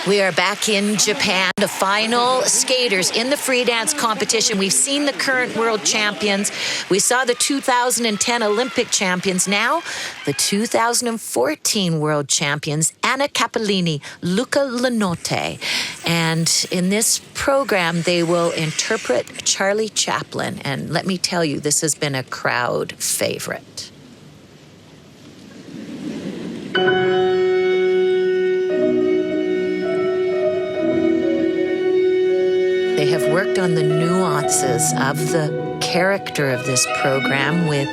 We are back in Japan, the final skaters in the free dance competition. We've seen the current world champions. We saw the 2010 Olympic champions. Now, the 2014 world champions, Anna Cappellini, Luca Lanotte. And in this program, they will interpret Charlie Chaplin. And let me tell you, this has been a crowd favorite. They have worked on the nuances of the character of this program with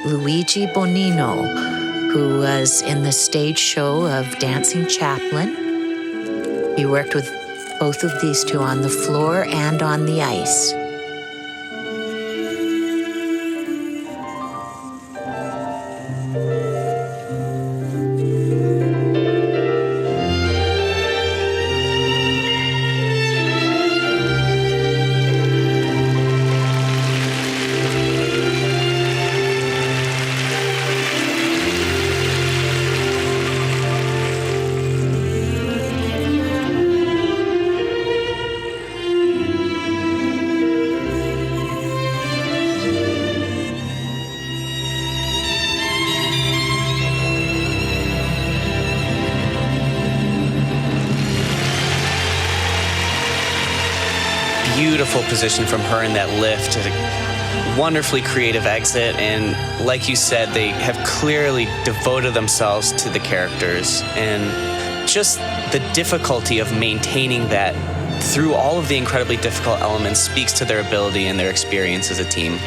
Luigi Bonino, who was in the stage show of Dancing Chaplin. He worked with both of these two on the floor and on the ice. Beautiful position from her in that lift. A wonderfully creative exit, and like you said, they have clearly devoted themselves to the characters, and just the difficulty of maintaining that through all of the incredibly difficult elements speaks to their ability and their experience as a team.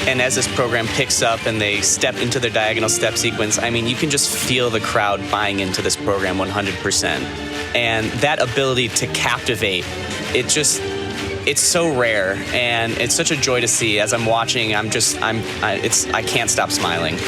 And as this program picks up and they step into their diagonal step sequence, I mean, you can just feel the crowd buying into this program 100%. And that ability to captivate, it's so rare, and it's such a joy to see. As I'm watching, I can't stop smiling.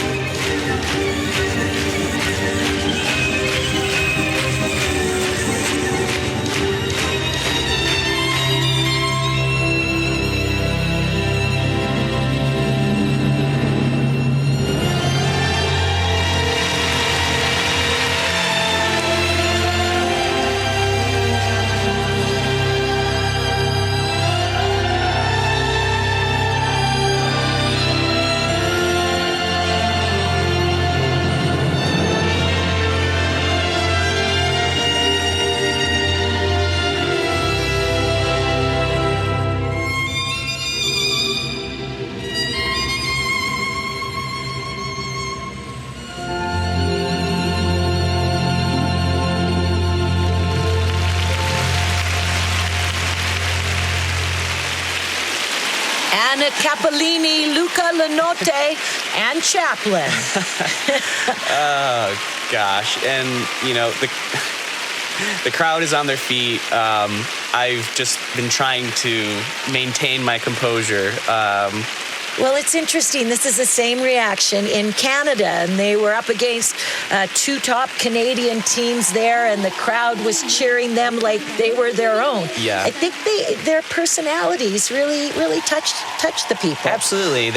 Anna Cappellini, Luca Lanotte, and Chaplin. Oh, gosh. And, you know, The crowd is on their feet. I've just been trying to maintain my composure. Well, it's interesting. This is the same reaction in Canada, and they were up against two top Canadian teams there, and the crowd was cheering them like they were their own. Yeah. I think their personalities really touched the people. Absolutely.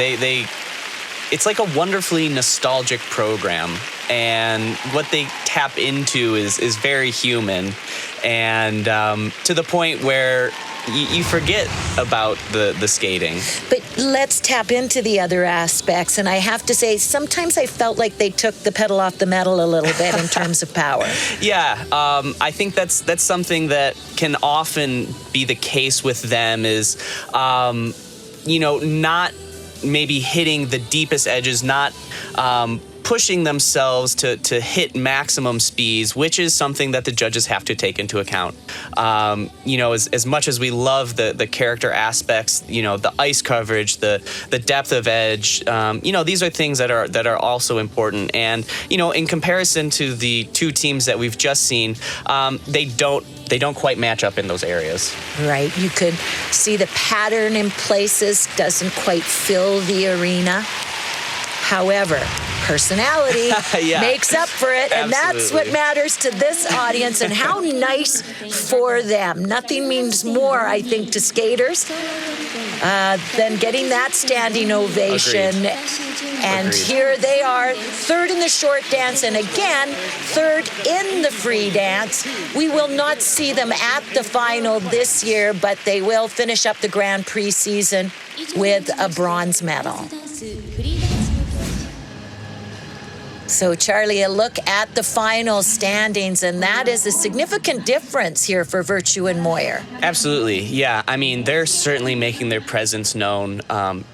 It's like a wonderfully nostalgic program, and what they tap into is very human, and to the point where you forget about the skating. But let's tap into the other aspects. And I have to say, sometimes I felt like they took the pedal off the metal a little bit in terms of power. Yeah, I think that's something that can often be the case with them is, not maybe hitting the deepest edges, not pushing themselves to hit maximum speeds, which is something that the judges have to take into account. As much as we love the character aspects, the ice coverage, the depth of edge, these are things that are also important. And, in comparison to the two teams that we've just seen, they don't quite match up in those areas. Right. You could see the pattern in places doesn't quite fill the arena. However, personality makes up for it, and that's what matters to this audience, and how nice for them. Nothing means more, I think, to skaters than getting that standing ovation. Agreed. And Agreed. Here they are, third in the short dance, and again, third in the free dance. We will not see them at the final this year, but they will finish up the Grand Prix season with a bronze medal. So, Charlie, a look at the final standings, and that is a significant difference here for Virtue and Moyer. Absolutely, yeah. I mean, they're certainly making their presence known,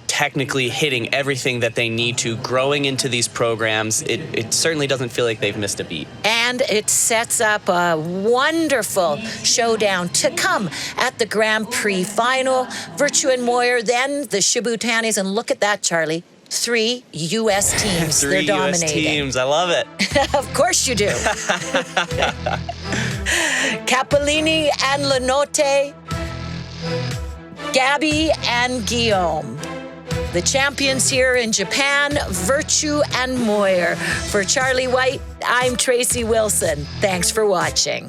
technically hitting everything that they need to, growing into these programs. It certainly doesn't feel like they've missed a beat. And it sets up a wonderful showdown to come at the Grand Prix final. Virtue and Moyer, then the Shibutanis, and look at that, Charlie. 3 U.S. teams. They're dominating. 3 U.S. teams. I love it. Of course you do. Cappellini and Lanotte, Gabby and Guillaume. The champions here in Japan, Virtue and Moyer. For Charlie White, I'm Tracy Wilson. Thanks for watching.